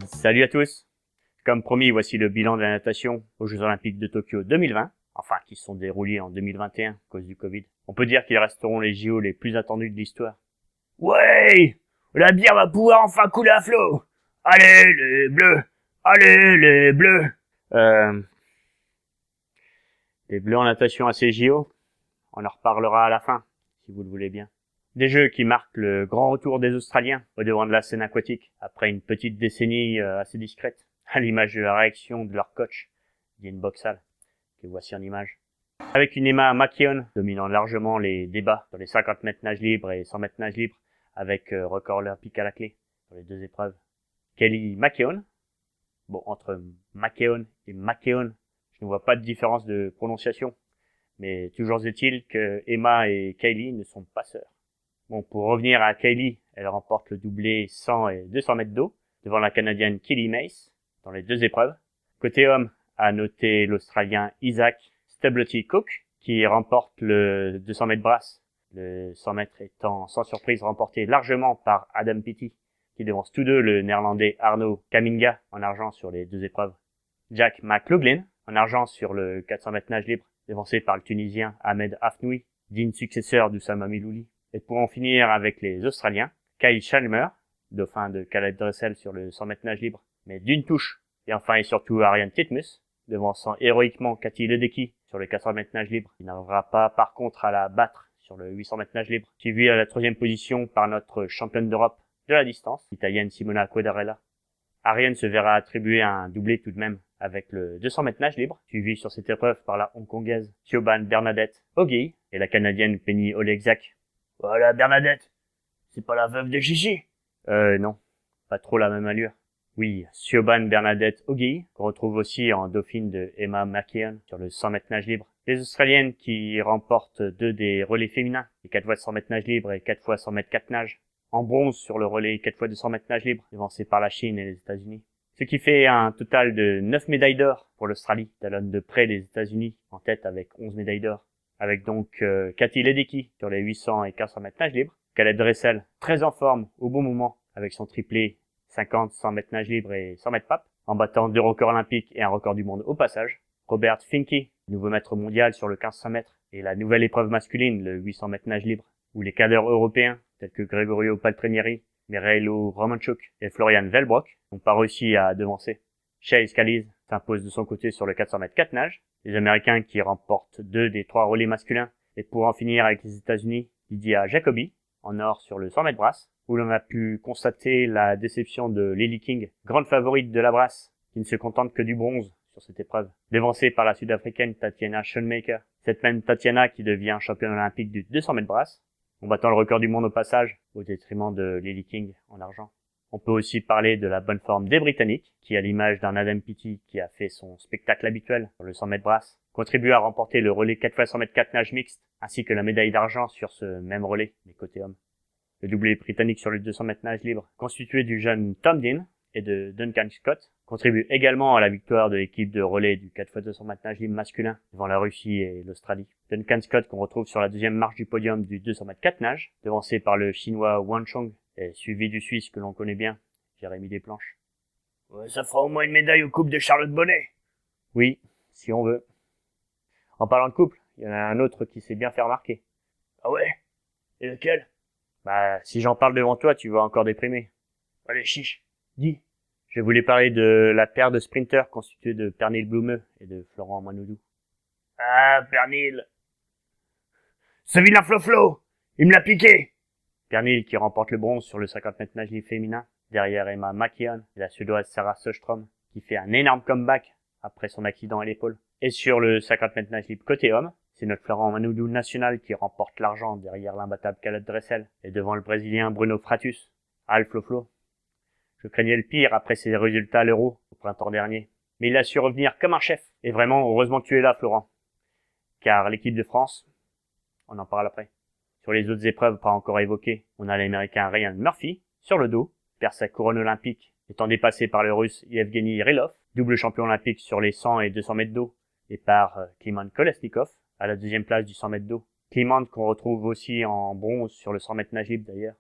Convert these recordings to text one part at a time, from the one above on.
Salut à tous. Comme promis, voici le bilan de la natation aux Jeux Olympiques de Tokyo 2020, enfin qui se sont déroulés en 2021 à cause du Covid. On peut dire qu'ils resteront les JO les plus attendus de l'histoire. Ouais, la bière va pouvoir enfin couler à flot. Allez les bleus, allez les bleus. Les Bleus en natation à ces JO, on en reparlera à la fin, si vous le voulez bien. Des Jeux qui marquent le grand retour des Australiens au devant de la scène aquatique, après une petite décennie assez discrète, à l'image de la réaction de leur coach, Dean Boxall, que voici en image. Avec une Emma McKeon dominant largement les débats sur les 50 mètres nage libre et 100 mètres nage libre, avec record olympique à la clé sur les deux épreuves. Kelly McKeon, bon, entre McKeon et McKeon, je ne vois pas de différence de prononciation, mais toujours est-il que Emma et Kylie ne sont pas sœurs. Bon, pour revenir à Kylie, elle remporte le doublé 100 et 200 mètres d'eau devant la Canadienne Kelly Mace dans les deux épreuves. Côté homme, à noter l'Australien Isaac Stubblety-Cook qui remporte le 200 mètres brasse, le 100 mètres étant sans surprise remporté largement par Adam Peaty qui devance tous deux le Néerlandais Arno Kaminga en argent sur les deux épreuves. Jack McLaughlin en argent sur le 400 mètres nage libre, devancé par le Tunisien Ahmed Afnoui, digne successeur d'Oussama Milouli. Et pour en finir avec les Australiens, Kyle Chalmers, dauphin de Caleb Dressel sur le 100 mètres nage libre, mais d'une touche. Et enfin et surtout Ariane Titmus, devançant héroïquement Cathy Ledecky sur le 400 mètres nage libre, qui n'arrivera pas par contre à la battre sur le 800 mètres nage libre, suivi à la troisième position par notre championne d'Europe de la distance, l'italienne Simona Quadarella. Ariane se verra attribuer un doublé tout de même avec le 200 mètres nage libre, suivi sur cette épreuve par la hongkongaise Siobhan Bernadette Ogier et la canadienne Penny Olejczak. Voilà Bernadette, c'est pas la veuve de Gigi? Non, pas trop la même allure. Oui, Siobhan Bernadette Ogier, qu'on retrouve aussi en dauphine de Emma McKeon sur le 100 mètres nage libre. Les Australiennes qui remportent 2 des relais féminins, les 4 fois 100 mètres nage libre et 4 fois 100 mètres 4 nage. En bronze sur le relais 4 fois 200 mètres nage libre, devancé par la Chine et les États-Unis. Ce qui fait un total de 9 médailles d'or pour l'Australie, talonne de près les États-Unis, en tête avec 11 médailles d'or. Avec donc Cathy Ledecky sur les 800 et 400 mètres nage libre, Caleb Dressel très en forme au bon moment avec son triplé 50, 100 mètres nage libre et 100 mètres pape, en battant 2 records olympiques et un record du monde au passage. Robert Finke, nouveau maître mondial sur le 1500 mètres, et la nouvelle épreuve masculine, le 800 mètres nage libre, où les cadres européens, tels que Gregorio Paltrinieri, Mireilo Romanchuk et Florian Velbrock, n'ont pas réussi à devancer. Chase Scalise s'impose de son côté sur le 400 mètres 4 nages, les Américains qui remportent 2 des 3 relais masculins, et pour en finir avec les États-Unis, Lydia Jacobi, en or sur le 100 mètres brasse, où l'on a pu constater la déception de Lily King, grande favorite de la brasse, qui ne se contente que du bronze sur cette épreuve, devancée par la Sud-Africaine Tatiana Schoenmaker, cette même Tatiana qui devient championne olympique du 200 mètres brasse, en battant le record du monde au passage, au détriment de Lily King en argent. On peut aussi parler de la bonne forme des Britanniques, qui à l'image d'un Adam Peaty qui a fait son spectacle habituel sur le 100 mètres brasse, contribue à remporter le relais 4 x 100 mètres 4 nage mixte, ainsi que la médaille d'argent sur ce même relais, des côtés hommes. Le doublé britannique sur le 200 mètres nage libre, constitué du jeune Tom Dean et de Duncan Scott, contribue également à la victoire de l'équipe de relais du 4 x 200 mètres nage libre masculin devant la Russie et l'Australie. Duncan Scott qu'on retrouve sur la deuxième marche du podium du 200 mètres 4 nage, devancé par le chinois Wang Chong et suivi du Suisse que l'on connaît bien, Jérémy Desplanches. Ouais, ça fera au moins une médaille aux coupes de Charlotte Bonnet. Oui, si on veut. En parlant de couple, il y en a un autre qui s'est bien fait remarquer. Ah ouais? Et lequel? Bah, si j'en parle devant toi, tu vas encore déprimer. Allez, chiche, dis. Je voulais parler de la paire de sprinters constituée de Pernille Bloumeux et de Florent Manoudou. Ah, Pernille. Ce vilain Flo-Flo, il me l'a piqué. Pernille qui remporte le bronze sur le 50 mètres nage libre féminin, derrière Emma McKeon et la suédoise Sarah Sjöström, qui fait un énorme comeback après son accident à l'épaule. Et sur le 50 mètres nage libre côté homme, c'est notre Florent Manoudou national qui remporte l'argent derrière l'imbattable Caleb Dressel et devant le Brésilien Bruno Fratus. Ah, le Flo-Flo. Je craignais le pire après ses résultats à l'Euro au printemps dernier. Mais il a su revenir comme un chef. Et vraiment, heureusement que tu es là, Florent. Car l'équipe de France, on en parle après. Sur les autres épreuves pas encore évoquées, on a l'Américain Ryan Murphy, sur le dos, perd sa couronne olympique, étant dépassé par le Russe Yevgeny Rylov, double champion olympique sur les 100 et 200 mètres d'eau, et par Kliman Kolesnikov à la deuxième place du 100 mètres d'eau. Kliman qu'on retrouve aussi en bronze sur le 100 mètres nage libre d'ailleurs.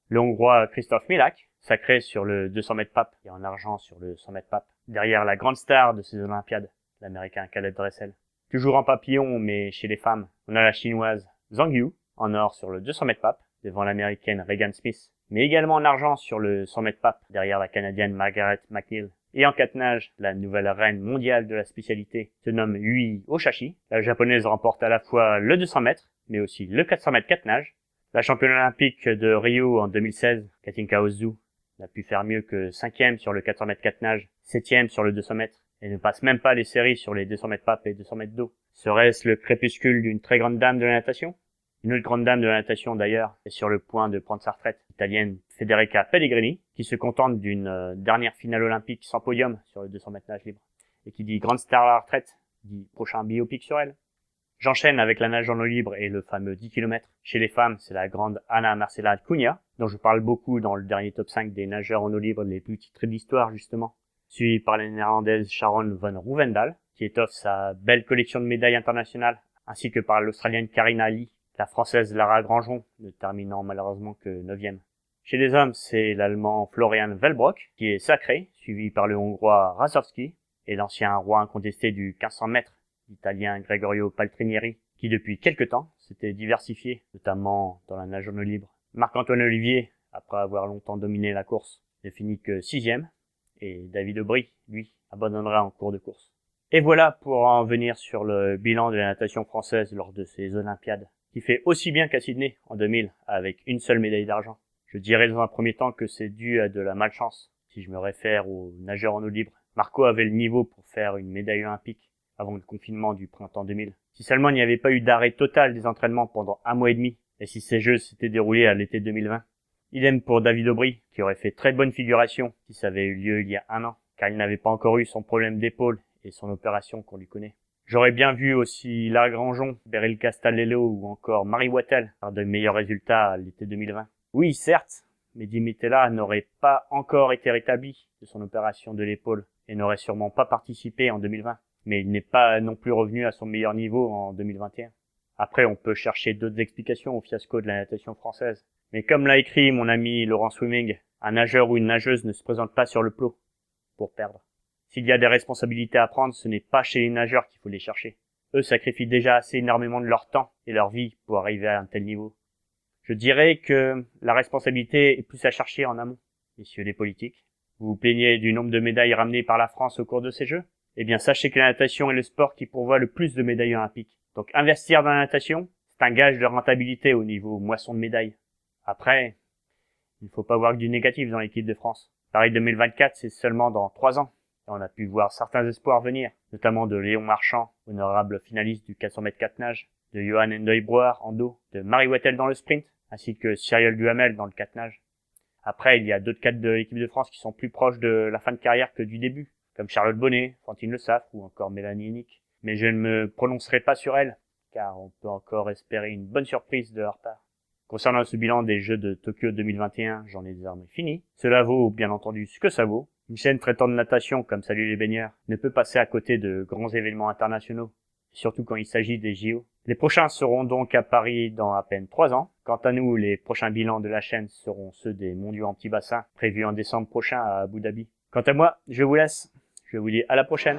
Le Hongrois Christoph Milak, sacré sur le 200 mètres pape et en argent sur le 100 mètres pape. Derrière la grande star de ces Olympiades, l'Américain Caleb Dressel. Toujours en papillon, mais chez les femmes, on a la Chinoise Zhang Yu, en or sur le 200 mètres pape, devant l'Américaine Regan Smith, mais également en argent sur le 100 mètres pape, derrière la Canadienne Margaret McNeil. Et en catenage, la nouvelle reine mondiale de la spécialité se nomme Yui Oshashi. La japonaise remporte à la fois le 200 mètres, mais aussi le 400 mètres catenage. La championne olympique de Rio en 2016, Katinka Ozu, n'a pu faire mieux que 5e sur le 400 mètres catenage, 7e sur le 200 mètres, et ne passe même pas les séries sur les 200 mètres pape et 200 mètres d'eau. Serait-ce le crépuscule d'une très grande dame de la natation? Une autre grande dame de la natation d'ailleurs est sur le point de prendre sa retraite, l'italienne Federica Pellegrini, qui se contente d'une dernière finale olympique sans podium sur le 200 mètres nage libre. Et qui dit grande star à la retraite, dit prochain biopic sur elle. J'enchaîne avec la nage en eau libre et le fameux 10 km. Chez les femmes, c'est la grande Anna Marcela Cunha, dont je parle beaucoup dans le dernier top 5 des nageurs en eau libre les plus titrés de l'histoire justement, suivie par la néerlandaise Sharon van Rouwendaal, qui étoffe sa belle collection de médailles internationales, ainsi que par l'Australienne Karina Lee, la Française Lara Grangeon, ne terminant malheureusement que 9e. Chez les hommes, c'est l'Allemand Florian Wellbrock, qui est sacré, suivi par le Hongrois Rasowski, et l'ancien roi incontesté du 1500 mètres, l'Italien Gregorio Paltrinieri, qui depuis quelque temps s'était diversifié, notamment dans la nage en eau libre. Marc-Antoine Olivier, après avoir longtemps dominé la course, ne finit que 6e, et David Aubry, lui, abandonnera en cours de course. Et voilà pour en venir sur le bilan de la natation française lors de ces Olympiades, qui fait aussi bien qu'à Sydney en 2000, avec une seule médaille d'argent. Je dirais dans un premier temps que c'est dû à de la malchance. Si je me réfère aux nageurs en eau libre, Marco avait le niveau pour faire une médaille olympique avant le confinement du printemps 2000. Si seulement il n'y avait pas eu d'arrêt total des entraînements pendant 1 mois et demi, et si ces Jeux s'étaient déroulés à l'été 2020. Idem pour David Aubry, qui aurait fait très bonne figuration si ça avait eu lieu il y a 1 an, car il n'avait pas encore eu son problème d'épaule et son opération qu'on lui connaît. J'aurais bien vu aussi Lara Grangeon, Beryl Castalello ou encore Marie Wattel faire de meilleurs résultats à l'été 2020. Oui, certes, Mehdi Mitela n'aurait pas encore été rétabli de son opération de l'épaule et n'aurait sûrement pas participé en 2020. Mais il n'est pas non plus revenu à son meilleur niveau en 2021. Après, on peut chercher d'autres explications au fiasco de la natation française. Mais comme l'a écrit mon ami Laurent Swimming, un nageur ou une nageuse ne se présente pas sur le plot pour perdre. S'il y a des responsabilités à prendre, ce n'est pas chez les nageurs qu'il faut les chercher. Eux sacrifient déjà assez énormément de leur temps et leur vie pour arriver à un tel niveau. Je dirais que la responsabilité est plus à chercher en amont. Messieurs les politiques, vous vous plaignez du nombre de médailles ramenées par la France au cours de ces Jeux? Eh bien, sachez que la natation est le sport qui pourvoit le plus de médailles olympiques. Donc investir dans la natation, c'est un gage de rentabilité au niveau moisson de médailles. Après, il ne faut pas voir que du négatif dans l'équipe de France. Paris 2024, c'est seulement dans 3 ans. Et on a pu voir certains espoirs venir, notamment de Léon Marchand, honorable finaliste du 400 mètres catenage, de Johan Endoy-Brouwer en dos, de Marie Wattel dans le sprint, ainsi que Cyril Duhamel dans le catenage. Après, il y a d'autres cadres de l'équipe de France qui sont plus proches de la fin de carrière que du début, comme Charlotte Bonnet, Fantine Le Saffre ou encore Mélanie Hennick. Mais je ne me prononcerai pas sur elle, car on peut encore espérer une bonne surprise de leur part. Concernant ce bilan des Jeux de Tokyo 2021, j'en ai désormais fini. Cela vaut bien entendu ce que ça vaut. Une chaîne traitant de natation comme Salut les baigneurs ne peut passer à côté de grands événements internationaux, surtout quand il s'agit des JO. Les prochains seront donc à Paris dans à peine 3 ans. Quant à nous, les prochains bilans de la chaîne seront ceux des mondiaux en petit bassin, prévus en décembre prochain à Abu Dhabi. Quant à moi, je vous laisse. Je vous dis à la prochaine.